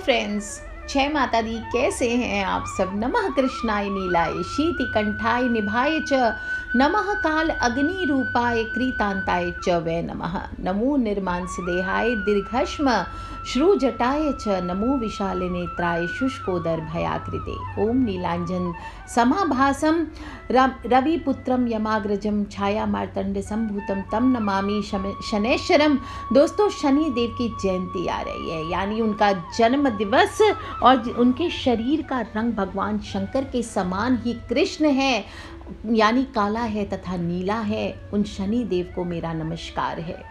Friends, जय माता दी। कैसे हैं आप सब? नमः कृष्णाय नीलाय शीति कंठाय निभाय च नमः काल अग्नि रूपाय क्रीतांताय च वै नमः। नमो निर्मांस देहाय दीर्घश्म श्रुजटाय च नमो विशाल नेत्राय शुष्कोदर भयाकृते। ओम नीलांजन समाभासम रविपुत्रम यमाग्रजम छाया मार्तंड संभूतम तम नमामि शनैश्वरम। दोस्तों, शनि देव की जयंती आ रही है, यानी उनका जन्म दिवस, और उनके शरीर का रंग भगवान शंकर के समान ही कृष्ण है, यानी काला है तथा नीला है। उन शनि देव को मेरा नमस्कार है।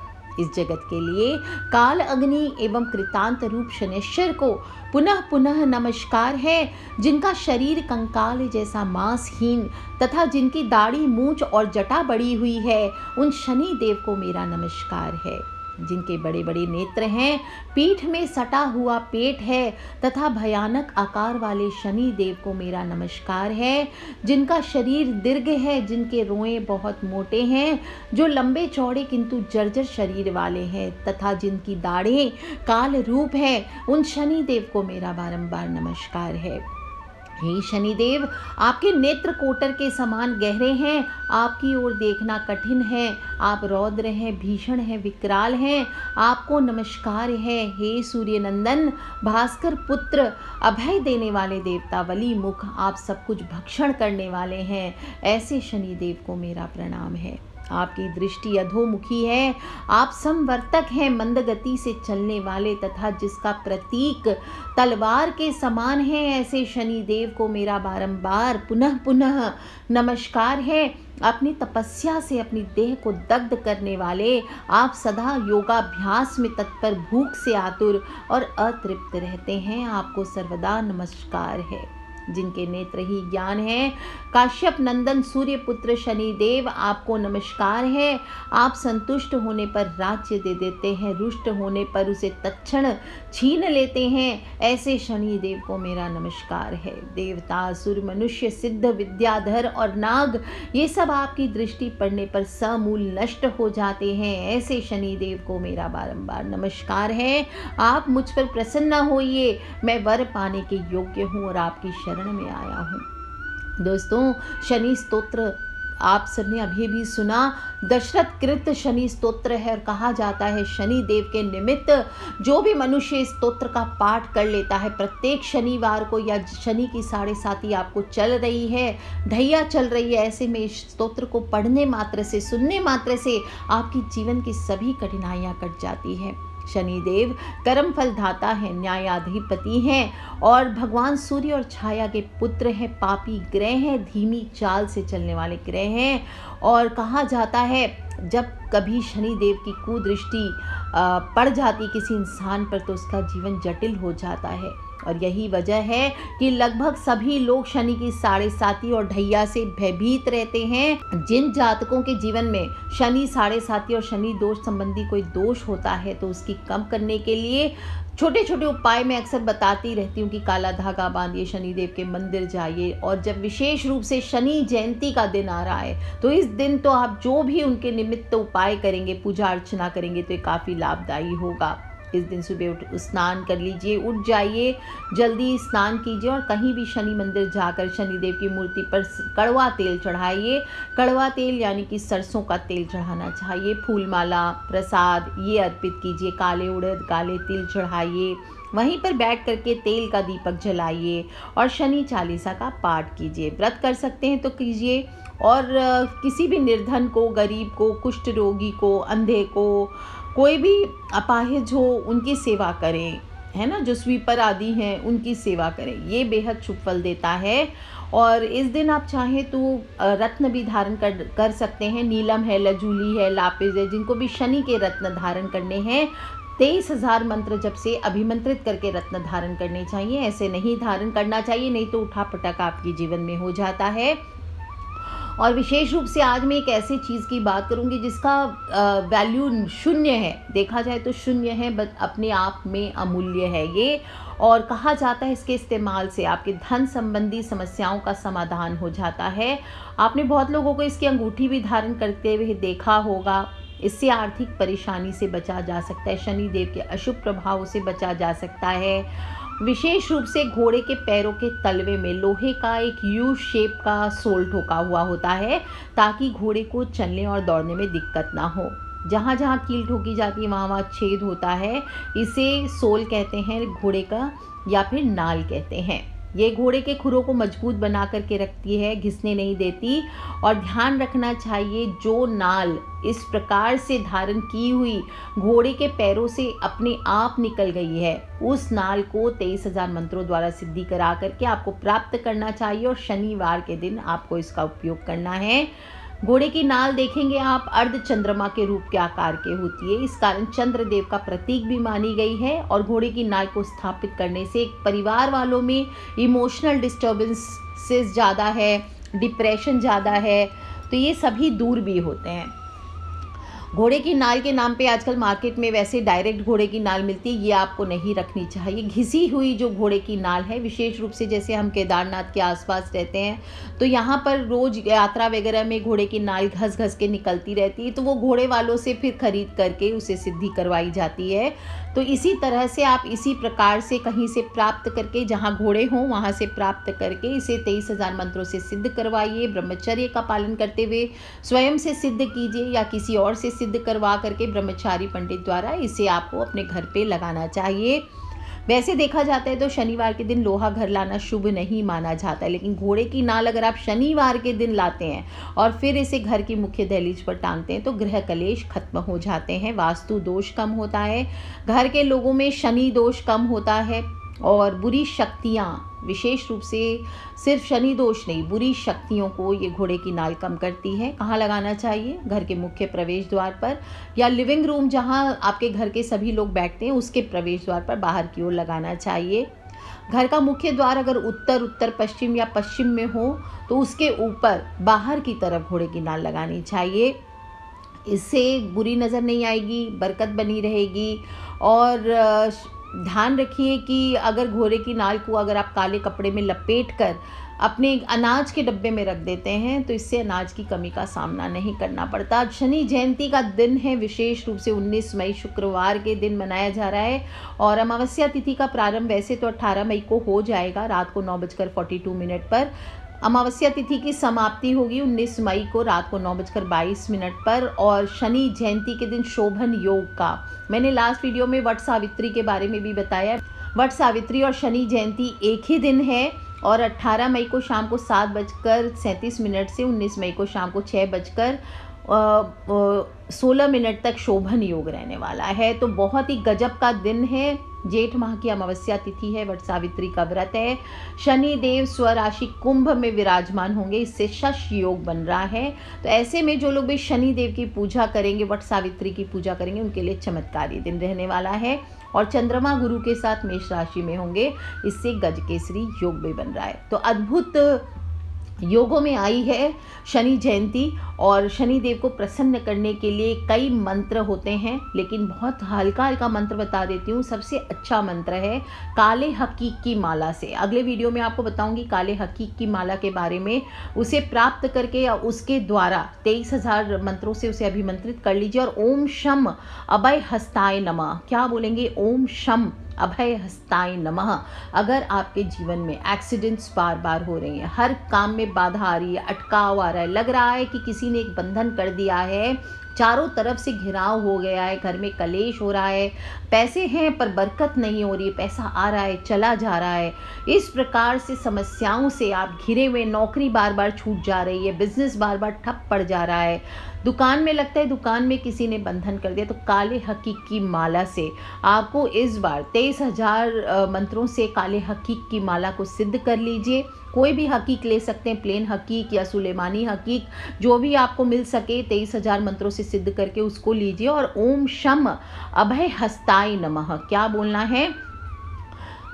इस जगत के लिए काल अग्नि एवं कृतांत रूप शनैश्वर को पुनः पुनः नमस्कार है। जिनका शरीर कंकाल जैसा मांसहीन तथा जिनकी दाढ़ी मूंछ और जटा बड़ी हुई है, उन शनि देव को मेरा नमस्कार है। जिनके बड़े बड़े नेत्र हैं, पीठ में सटा हुआ पेट है तथा भयानक आकार वाले शनि देव को मेरा नमस्कार है। जिनका शरीर दीर्घ है, जिनके रोएं बहुत मोटे हैं, जो लंबे चौड़े किंतु जर्जर शरीर वाले हैं तथा जिनकी दाढ़ें काल रूप है, उन शनि देव को मेरा बारंबार नमस्कार है। हे शनिदेव, आपके नेत्र कोटर के समान गहरे हैं, आपकी ओर देखना कठिन है, आप रौद्र हैं, भीषण हैं, विकराल हैं, आपको नमस्कार है। हे सूर्यनंदन, भास्कर पुत्र, अभय देने वाले देवता, बली मुख, आप सब कुछ भक्षण करने वाले हैं, ऐसे शनिदेव को मेरा प्रणाम है। आपकी दृष्टि अधोमुखी है, आप संवर्तक हैं, मंद गति से चलने वाले तथा जिसका प्रतीक तलवार के समान है, ऐसे शनि देव को मेरा बारंबार पुनः पुनः नमस्कार है। अपनी तपस्या से अपनी देह को दग्ध करने वाले, आप सदा योगाभ्यास में तत्पर, भूख से आतुर और अतृप्त रहते हैं, आपको सर्वदा नमस्कार है। जिनके नेत्र ही ज्ञान है, काश्यप नंदन सूर्य पुत्र शनिदेव, आपको नमस्कार है। आप संतुष्ट होने पर राज्य दे देते हैं, रुष्ट होने पर उसे तत्क्षण छीन लेते हैं, ऐसे शनिदेव को मेरा नमस्कार है। देवता, असुर, मनुष्य, सिद्ध, विद्याधर और नाग, ये सब आपकी दृष्टि पड़ने पर समूल नष्ट हो जाते हैं, ऐसे शनिदेव को मेरा बारंबार नमस्कार है। आप मुझ पर प्रसन्न होइए, मैं वर पाने के योग्य हूँ और आपकी शरण में आया हूँ। दोस्तों, शनि स्तोत्र आप सबने अभी भी सुना, दशरथ कृत शनि स्तोत्र है, और कहा जाता है शनि देव के निमित्त जो भी मनुष्य इस स्तोत्र का पाठ कर लेता है प्रत्येक शनिवार को, या शनि की 7.5 आपको चल रही है, ढैया चल रही है, ऐसे में इस स्तोत्र को पढ़ने मात्र से, सुनने मात्र से आपकी जीवन की सभी कठिनाइयाँ कट जाती है। शनिदेव कर्म फल दाता है, न्यायाधिपति हैं और भगवान सूर्य और छाया के पुत्र हैं। पापी ग्रह हैं, धीमी चाल से चलने वाले ग्रह हैं, और कहा जाता है जब कभी शनिदेव की कुदृष्टि पड़ जाती किसी इंसान पर तो उसका जीवन जटिल हो जाता है। और यही वजह है कि लगभग सभी लोग शनि की 7.5 और ढैया से भयभीत रहते हैं। जिन जातकों के जीवन में शनि 7.5 और शनि दोष संबंधी कोई दोष होता है तो उसकी कम करने के लिए छोटे छोटे उपाय मैं अक्सर बताती रहती हूँ कि काला धागा बांधिए, शनिदेव के मंदिर जाइए, और जब विशेष रूप से शनि जयंती का दिन आ रहा है तो इस दिन तो आप जो भी उनके निमित्त उपाय करेंगे, पूजा अर्चना करेंगे, तो ये काफ़ी लाभदायी होगा। इस दिन सुबह स्नान कर लीजिए, उठ जाइए, जल्दी स्नान कीजिए और कहीं भी शनि मंदिर जाकर शनिदेव की मूर्ति पर कड़वा तेल चढ़ाइए। कड़वा तेल यानी कि सरसों का तेल चढ़ाना चाहिए। फूल माला, प्रसाद ये अर्पित कीजिए, काले उड़द, काले तिल चढ़ाइए। वहीं पर बैठ करके तेल का दीपक जलाइए और शनि चालीसा का पाठ कीजिए। व्रत कर सकते हैं तो कीजिए, और किसी भी निर्धन को, गरीब को, कुष्ठ रोगी को, अंधे को, कोई भी अपाहिज हो उनकी सेवा करें, है ना, जो स्वीपर आदि हैं उनकी सेवा करें, ये बेहद शुभ फल देता है। और इस दिन आप चाहें तो रत्न भी धारण कर सकते हैं। नीलम है, लजूली है, लापिस है, जिनको भी शनि के रत्न धारण करने हैं 23,000 मंत्र जब से अभिमंत्रित करके रत्न धारण करने चाहिए। ऐसे नहीं धारण करना चाहिए, नहीं तो उठा पटक आपके जीवन में हो जाता है। और विशेष रूप से आज मैं एक ऐसी चीज़ की बात करूंगी जिसका वैल्यू शून्य है, देखा जाए तो शून्य है, बट अपने आप में अमूल्य है ये। और कहा जाता है इसके इस्तेमाल से आपके धन संबंधी समस्याओं का समाधान हो जाता है। आपने बहुत लोगों को इसकी अंगूठी भी धारण करते हुए देखा होगा। इससे आर्थिक परेशानी से बचा जा सकता है, शनि देव के अशुभ प्रभाव से बचा जा सकता है। विशेष रूप से घोड़े के पैरों के तलवे में लोहे का एक यू शेप का सोल ठोका हुआ होता है, ताकि घोड़े को चलने और दौड़ने में दिक्कत ना हो। जहाँ जहाँ कील ठोकी जाती है वहाँ वहाँ छेद होता है, इसे सोल कहते हैं घोड़े का, या फिर नाल कहते हैं। ये घोड़े के खुरों को मजबूत बना करके रखती है, घिसने नहीं देती। और ध्यान रखना चाहिए, जो नाल इस प्रकार से धारण की हुई घोड़े के पैरों से अपने आप निकल गई है, उस नाल को 23,000 मंत्रों द्वारा सिद्धि करा करके आपको प्राप्त करना चाहिए, और शनिवार के दिन आपको इसका उपयोग करना है। घोड़े की नाल देखेंगे आप, अर्ध चंद्रमा के रूप के आकार के होती है, इस कारण चंद्रदेव का प्रतीक भी मानी गई है। और घोड़े की नाल को स्थापित करने से एक परिवार वालों में इमोशनल डिस्टर्बेंसेस ज़्यादा है, डिप्रेशन ज़्यादा है, तो ये सभी दूर भी होते हैं। घोड़े की नाल के नाम पे आजकल मार्केट में वैसे डायरेक्ट घोड़े की नाल मिलती है, ये आपको नहीं रखनी चाहिए। घिसी हुई जो घोड़े की नाल है, विशेष रूप से जैसे हम केदारनाथ के आसपास रहते हैं तो यहाँ पर रोज़ यात्रा वगैरह में घोड़े की नाल घस घस के निकलती रहती है, तो वो घोड़े वालों से फिर खरीद करके उसे सिद्धि करवाई जाती है। तो इसी तरह से आप इसी प्रकार से कहीं से प्राप्त करके, जहाँ घोड़े हों वहाँ से प्राप्त करके इसे 23,000 मंत्रों से सिद्ध करवाइए। ब्रह्मचर्य का पालन करते हुए स्वयं से सिद्ध कीजिए, या किसी और से सिद्ध करवा करके ब्रह्मचारी पंडित द्वारा इसे आपको अपने घर पे लगाना चाहिए। वैसे देखा जाता है तो शनिवार के दिन लोहा घर लाना शुभ नहीं माना जाता है, लेकिन घोड़े की नाल अगर आप शनिवार के दिन लाते हैं और फिर इसे घर की मुख्य दहलीज पर टांगते हैं तो गृह कलेश खत्म हो जाते हैं, वास्तु दोष कम होता है, घर के लोगों में शनि दोष कम होता है, और बुरी शक्तियाँ, विशेष रूप से सिर्फ शनि दोष नहीं, बुरी शक्तियों को ये घोड़े की नाल कम करती है। कहाँ लगाना चाहिए? घर के मुख्य प्रवेश द्वार पर, या लिविंग रूम जहाँ आपके घर के सभी लोग बैठते हैं उसके प्रवेश द्वार पर बाहर की ओर लगाना चाहिए। घर का मुख्य द्वार अगर उत्तर, उत्तर पश्चिम या पश्चिम में हो तो उसके ऊपर बाहर की तरफ घोड़े की नाल लगानी चाहिए। इससे बुरी नज़र नहीं आएगी, बरकत बनी रहेगी। और ध्यान रखिए कि अगर घोड़े की नाल को अगर आप काले कपड़े में लपेट कर अपने अनाज के डब्बे में रख देते हैं तो इससे अनाज की कमी का सामना नहीं करना पड़ता। शनि जयंती का दिन है, विशेष रूप से 19 मई शुक्रवार के दिन मनाया जा रहा है, और अमावस्या तिथि का प्रारंभ वैसे तो 18 मई को हो जाएगा रात को 9:42 पर। अमावस्या तिथि की समाप्ति होगी 19 मई को रात को 9:22 पर। और शनि जयंती के दिन शोभन योग का मैंने लास्ट वीडियो में वट सावित्री के बारे में भी बताया। वट सावित्री और शनि जयंती एक ही दिन है, और 18 मई को शाम को 7:37 से 19 मई को शाम को 6:16 तक शोभन योग रहने वाला है। तो बहुत ही गजब का दिन है। जेठ माह की अमावस्या तिथि है, वट सावित्री का व्रत है। शनि देव स्वराशि कुंभ में विराजमान होंगे, इससे शश योग बन रहा है। तो ऐसे में जो लोग भी शनि देव की पूजा करेंगे, वट सावित्री की पूजा करेंगे, उनके लिए चमत्कारी दिन रहने वाला है। और चंद्रमा गुरु के साथ मेष राशि में होंगे, इससे गजकेसरी योग भी बन रहा है। तो अद्भुत योगों में आई है शनि जयंती, और शनि देव को प्रसन्न करने के लिए कई मंत्र होते हैं, लेकिन बहुत हल्का हल्का मंत्र बता देती हूँ। सबसे अच्छा मंत्र है काले हकीक की माला से। अगले वीडियो में आपको बताऊंगी काले हकीक की माला के बारे में। उसे प्राप्त करके या उसके द्वारा 23,000 मंत्रों से उसे अभिमंत्रित कर लीजिए। और ओम शम अभय हस्ताय नमः, क्या बोलेंगे? ओम शम अभय हस्ताय नमः। अगर आपके जीवन में एक्सीडेंट्स बार बार हो रही हैं, हर काम में बाधा आ रही है, अटकाव आ रहा है, लग रहा है कि किसी ने एक बंधन कर दिया है, चारों तरफ से घिराव हो गया है, घर में कलेश हो रहा है, पैसे हैं पर बरकत नहीं हो रही है, पैसा आ रहा है चला जा रहा है, इस प्रकार से समस्याओं से आप घिरे हुए, नौकरी बार बार छूट जा रही है, बिजनेस बार बार ठप पड़ जा रहा है, दुकान में लगता है दुकान में किसी ने बंधन कर दिया, तो काले हकीक की माला से आपको इस बार 23,000 मंत्रों से काले हकीक की माला को सिद्ध कर लीजिए। कोई भी हकीक ले सकते हैं, प्लेन हकीक या सुलेमानी हकीक, जो भी आपको मिल सके 23,000 मंत्रों से सिद्ध करके उसको लीजिए। और ओम शम अभय हस्ताय नमः, क्या बोलना है?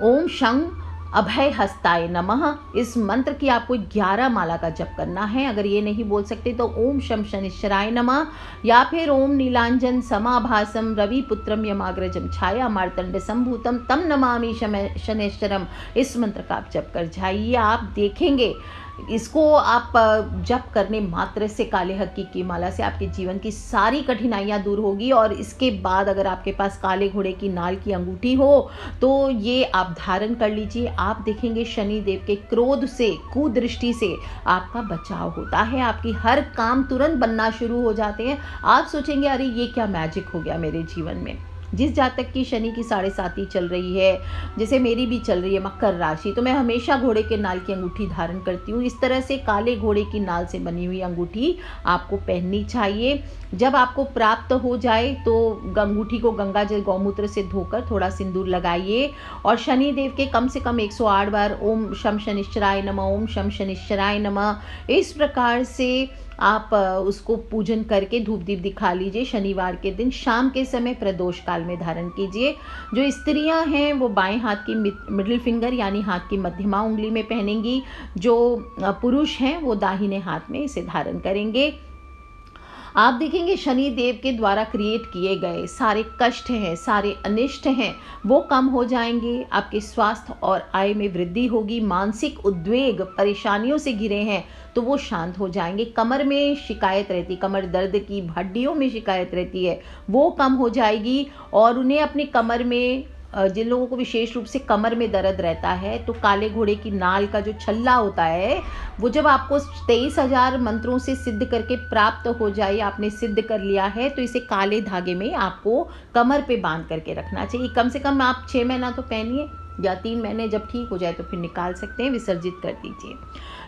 ओम शम अभय हस्ताय नमः। इस मंत्र की आपको 11 माला का जप करना है। अगर ये नहीं बोल सकते तो ओम शम शनिश्चराय नमः, या फिर ओम नीलांजन समाभासम रवि पुत्रम यमाग्रजम छाया मार्तंड संभूतम तम नमामि शनिश्चरम, इस मंत्र का आप जप कर जाइए। आप देखेंगे इसको आप जप करने मात्र से काले हक्की की माला से आपके जीवन की सारी कठिनाइयाँ दूर होगी। और इसके बाद अगर आपके पास काले घोड़े की नाल की अंगूठी हो तो ये आप धारण कर लीजिए। आप देखेंगे शनि देव के क्रोध से, कुदृष्टि से आपका बचाव होता है, आपकी हर काम तुरंत बनना शुरू हो जाते हैं। आप सोचेंगे अरे ये क्या मैजिक हो गया मेरे जीवन में। जिस जातक की शनि की 7.5 चल रही है, जैसे मेरी भी चल रही है मकर राशि, तो मैं हमेशा घोड़े के नाल की अंगूठी धारण करती हूँ। इस तरह से काले घोड़े की नाल से बनी हुई अंगूठी आपको पहननी चाहिए। जब आपको प्राप्त हो जाए तो अंगूठी को गंगा जल गौमूत्र से धोकर थोड़ा सिंदूर लगाइए और शनि देव के कम से कम 108 बार ओम शम शनिश्चराय नमः, ओम शम शनिश्चराय नमः, इस प्रकार से आप उसको पूजन करके धूप दीप दिखा लीजिए। शनिवार के दिन शाम के समय प्रदोष काल में धारण कीजिए। जो स्त्रियां हैं वो बाएं हाथ की मिडिल फिंगर यानी हाथ की मध्यमा उंगली में पहनेंगी, जो पुरुष हैं वो दाहिने हाथ में इसे धारण करेंगे। आप देखेंगे शनि देव के द्वारा क्रिएट किए गए सारे कष्ट हैं, सारे अनिष्ट हैं, वो कम हो जाएंगे। आपके स्वास्थ्य और आय में वृद्धि होगी। मानसिक उद्वेग, परेशानियों से घिरे हैं तो वो शांत हो जाएंगे। कमर में शिकायत रहती, कमर दर्द की, हड्डियों में शिकायत रहती है, वो कम हो जाएगी। और उन्हें अपनी कमर में, जिन लोगों को विशेष रूप से कमर में दर्द रहता है, तो काले घोड़े की नाल का जो छल्ला होता है वो जब आपको 23,000 मंत्रों से सिद्ध करके प्राप्त हो जाए, आपने सिद्ध कर लिया है, तो इसे काले धागे में आपको कमर पे बांध करके रखना चाहिए। कम से कम आप 6 महीना तो पहनिए, या 3 महीने, जब ठीक हो जाए तो फिर निकाल सकते हैं, विसर्जित कर दीजिए।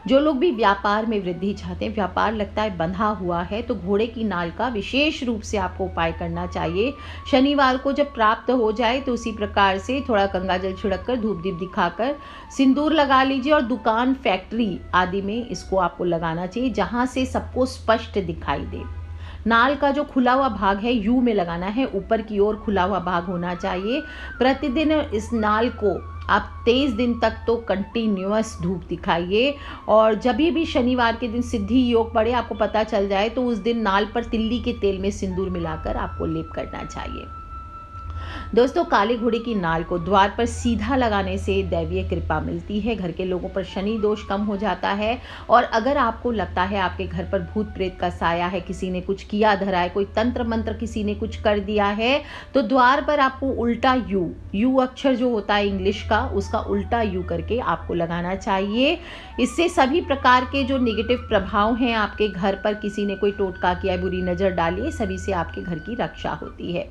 जो लोग भी व्यापार में वृद्धि चाहते हैं, व्यापार लगता है बंधा हुआ है, तो घोड़े की नाल का विशेष रूप से आपको उपाय करना चाहिए। शनिवार को जब प्राप्त हो जाए तो उसी प्रकार से थोड़ा गंगा जल छिड़क कर, धूप दीप दिखाकर सिंदूर लगा लीजिए और दुकान, फैक्ट्री आदि में इसको आपको लगाना चाहिए, जहाँ से सबको स्पष्ट दिखाई दे। नाल का जो खुला हुआ भाग है यू में लगाना है, ऊपर की ओर खुला हुआ भाग होना चाहिए। प्रतिदिन इस नाल को आप 23 दिन तक तो कंटिन्यूअस धूप दिखाइए। और जब भी शनिवार के दिन सिद्धि योग पड़े, आपको पता चल जाए, तो उस दिन नाल पर तिल्ली के तेल में सिंदूर मिलाकर आपको लेप करना चाहिए। दोस्तों, काले घोड़े की नाल को द्वार पर सीधा लगाने से दैवीय कृपा मिलती है, घर के लोगों पर शनि दोष कम हो जाता है। और अगर आपको लगता है आपके घर पर भूत प्रेत का साया है, किसी ने कुछ किया धरा है, कोई तंत्र मंत्र किसी ने कुछ कर दिया है, तो द्वार पर आपको उल्टा यू अक्षर जो होता है इंग्लिश का, उसका उल्टा यू करके आपको लगाना चाहिए। इससे सभी प्रकार के जो नेगेटिव प्रभाव हैं आपके घर पर, किसी ने कोई टोटका किया, बुरी नज़र डाली है, सभी से आपके घर की रक्षा होती है।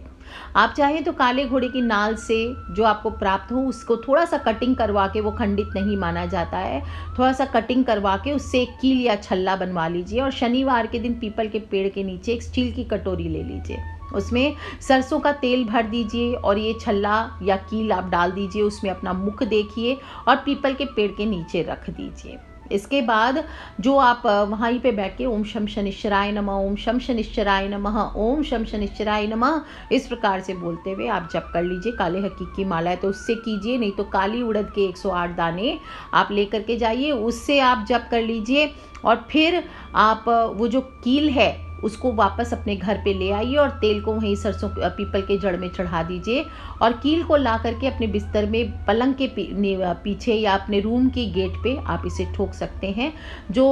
आप चाहें तो काले घोड़े की नाल से जो आपको प्राप्त हो उसको थोड़ा सा कटिंग करवा के, वो खंडित नहीं माना जाता है, थोड़ा सा कटिंग करवा के उससे एक कील या छल्ला बनवा लीजिए। और शनिवार के दिन पीपल के पेड़ के नीचे एक स्टील की कटोरी ले लीजिए, उसमें सरसों का तेल भर दीजिए और ये छल्ला या कील आप डाल दीजिए, उसमें अपना मुख देखिए और पीपल के पेड़ के नीचे रख दीजिए। इसके बाद जो आप वहीं पे बैठ के ओम शम शनिश्चराय नमः, ओम शम शनिश्चराय नमः, ओम शम शनिश्चराय नमः, इस प्रकार से बोलते हुए आप जप कर लीजिए। काले हक्की की माला है तो उससे कीजिए, नहीं तो काली उड़द के 108 दाने आप लेकर के जाइए, उससे आप जप कर लीजिए। और फिर आप वो जो कील है उसको वापस अपने घर पे ले आइए और तेल को वहीं सरसों पीपल के जड़ में चढ़ा दीजिए। और कील को ला करके अपने बिस्तर में, पलंग के पीछे या अपने रूम के गेट पे आप इसे ठोक सकते हैं। जो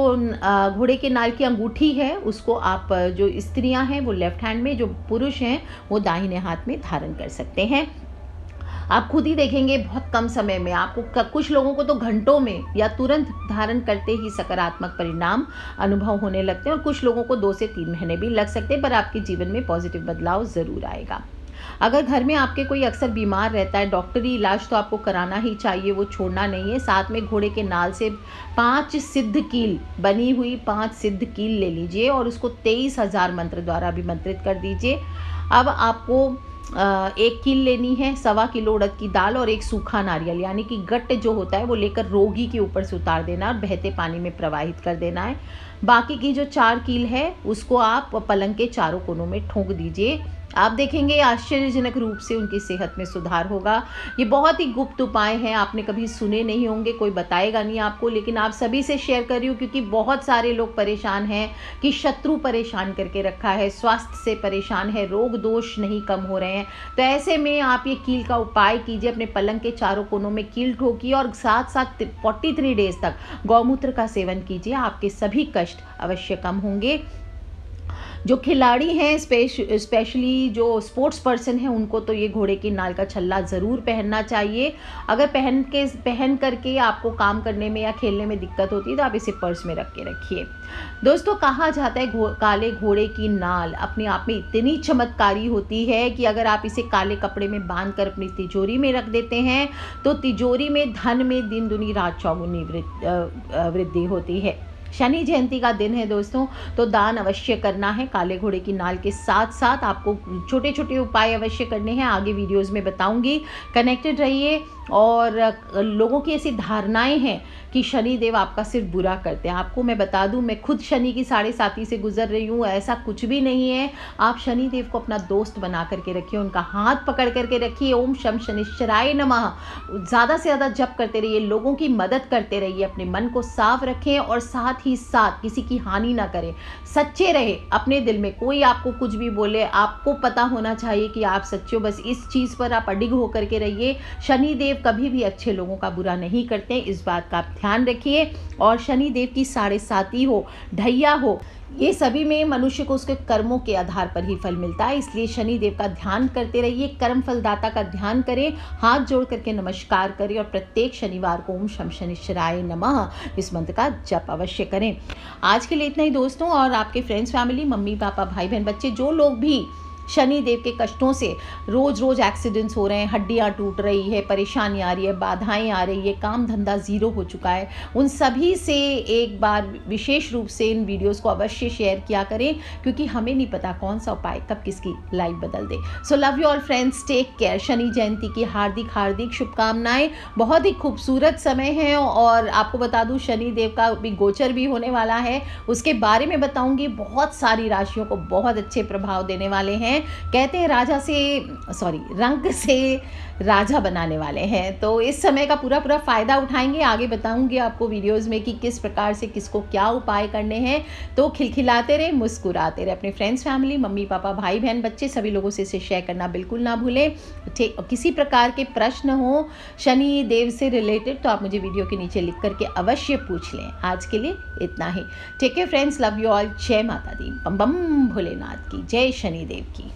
घोड़े के नाल की अंगूठी है उसको आप, जो स्त्रियां हैं वो लेफ्ट हैंड में, जो पुरुष हैं वो दाहिने हाथ में धारण कर सकते हैं। आप खुद ही देखेंगे बहुत कम समय में आपको, कुछ लोगों को तो घंटों में या तुरंत धारण करते ही सकारात्मक परिणाम अनुभव होने लगते हैं, और कुछ लोगों को 2 से 3 महीने भी लग सकते हैं, पर आपके जीवन में पॉजिटिव बदलाव ज़रूर आएगा। अगर घर में आपके कोई अक्सर बीमार रहता है, डॉक्टरी इलाज तो आपको कराना ही चाहिए, वो छोड़ना नहीं है। साथ में घोड़े के नाल से 5 सिद्ध कील बनी हुई 5 सिद्ध कील ले लीजिए और उसको 23,000 मंत्र द्वारा अभिमंत्रित कर दीजिए। अब आपको 1 कील लेनी है, 1.25 किलो उड़द की दाल और 1 सूखा नारियल, यानी कि गट्ट जो होता है वो लेकर रोगी के ऊपर से उतार देना और बहते पानी में प्रवाहित कर देना है। बाकी की जो 4 कील है उसको आप पलंग के चारों कोनों में ठोक दीजिए। आप देखेंगे आश्चर्यजनक रूप से उनकी सेहत में सुधार होगा। ये बहुत ही गुप्त उपाय हैं, आपने कभी सुने नहीं होंगे, कोई बताएगा नहीं आपको, लेकिन आप सभी से शेयर कर रही हूँ क्योंकि बहुत सारे लोग परेशान हैं कि शत्रु परेशान करके रखा है, स्वास्थ्य से परेशान है, रोग दोष नहीं कम हो रहे हैं। तो ऐसे में आप ये कील का उपाय कीजिए, अपने पलंग के चारों कोनों में कील ठोकिए और साथ साथ 43 डेज तक गौमूत्र का सेवन कीजिए। आपके सभी कष्ट अवश्य कम होंगे। जो खिलाड़ी हैं, स्पेशली जो स्पोर्ट्स पर्सन हैं, उनको तो ये घोड़े की नाल का छल्ला ज़रूर पहनना चाहिए। अगर पहन करके आपको काम करने में या खेलने में दिक्कत होती है तो आप इसे पर्स में रख के रखिए। दोस्तों, कहा जाता है काले घोड़े की नाल अपने आप में इतनी चमत्कारी होती है कि अगर आप इसे काले कपड़े में बांध कर अपनी तिजोरी में रख देते हैं तो तिजोरी में धन में दिन दुनी रात चौगुनी वृद्धि होती है। शनि जयंती का दिन है दोस्तों, तो दान अवश्य करना है। काले घोड़े की नाल के साथ साथ आपको छोटे छोटे उपाय अवश्य करने हैं, आगे वीडियोस में बताऊंगी। कनेक्टेड रहिए। और लोगों की ऐसी धारणाएं हैं कि शनि देव आपका सिर्फ बुरा करते हैं। आपको मैं बता दूं, मैं खुद शनि की 7.5 से गुजर रही हूं, ऐसा कुछ भी नहीं है। आप शनि देव को अपना दोस्त बना करके रखिए, उनका हाथ पकड़ करके रखिए। ओम शम शनिश्चराय नमः ज़्यादा से ज़्यादा जप करते रहिए, लोगों की मदद करते रहिए, अपने मन को साफ रखें और साथ ही साथ किसी की हानि ना करें। सच्चे रहे अपने दिल में, कोई आपको कुछ भी बोले, आपको पता होना चाहिए कि आप सच्चे हो। बस इस चीज़ पर आप अडिग होकर के रहिए। शनि देव कभी भी अच्छे लोगों का बुरा नहीं करते, इस बात का आप ध्यान रखिए। और शनि देव की 7.5 हो, ढैया हो, ये सभी में मनुष्य को उसके कर्मों के आधार पर ही फल मिलता है। इसलिए शनि देव का ध्यान करते रहिए, कर्म फलदाता का ध्यान करें, हाथ जोड़ करके नमस्कार करें और प्रत्येक शनिवार को ओम शम शनिश्चराय नमः इस मंत्र का जप अवश्य करें। आज के लिए इतना ही दोस्तों। और आपके फ्रेंड्स, फैमिली, मम्मी पापा, भाई बहन, बच्चे, जो लोग भी शनि देव के कष्टों से रोज़ रोज़ एक्सीडेंट्स हो रहे हैं, हड्डियां टूट रही है, परेशानी आ रही है, बाधाएं आ रही है, काम धंधा ज़ीरो हो चुका है, उन सभी से एक बार विशेष रूप से इन वीडियोस को अवश्य शेयर किया करें, क्योंकि हमें नहीं पता कौन सा उपाय कब किसकी लाइफ बदल दे। So love you all friends, take care. Shani Jayanti की हार्दिक शुभकामनाएं। बहुत ही खूबसूरत समय है और आपको बता दूं, शनि देव का भी गोचर भी होने वाला है, उसके बारे में बताऊंगी। बहुत सारी राशियों को बहुत अच्छे प्रभाव देने वाले हैं। कहते हैं रंग से राजा बनाने वाले हैं, तो इस समय का पूरा फ़ायदा उठाएंगे। आगे बताऊंगी आपको वीडियोस में कि किस प्रकार से किसको क्या उपाय करने हैं। तो खिलखिलाते रहे, मुस्कुराते रहे। अपने फ्रेंड्स, फैमिली, मम्मी पापा, भाई बहन, बच्चे, सभी लोगों से इसे शेयर करना बिल्कुल ना भूलें। किसी प्रकार के प्रश्न हो शनि देव से रिलेटेड तो आप मुझे वीडियो के नीचे लिख करके अवश्य पूछ लें। आज के लिए इतना ही। Take care friends, love you all. जय माता दी, बम बम भोलेनाथ की जय, शनि देव की।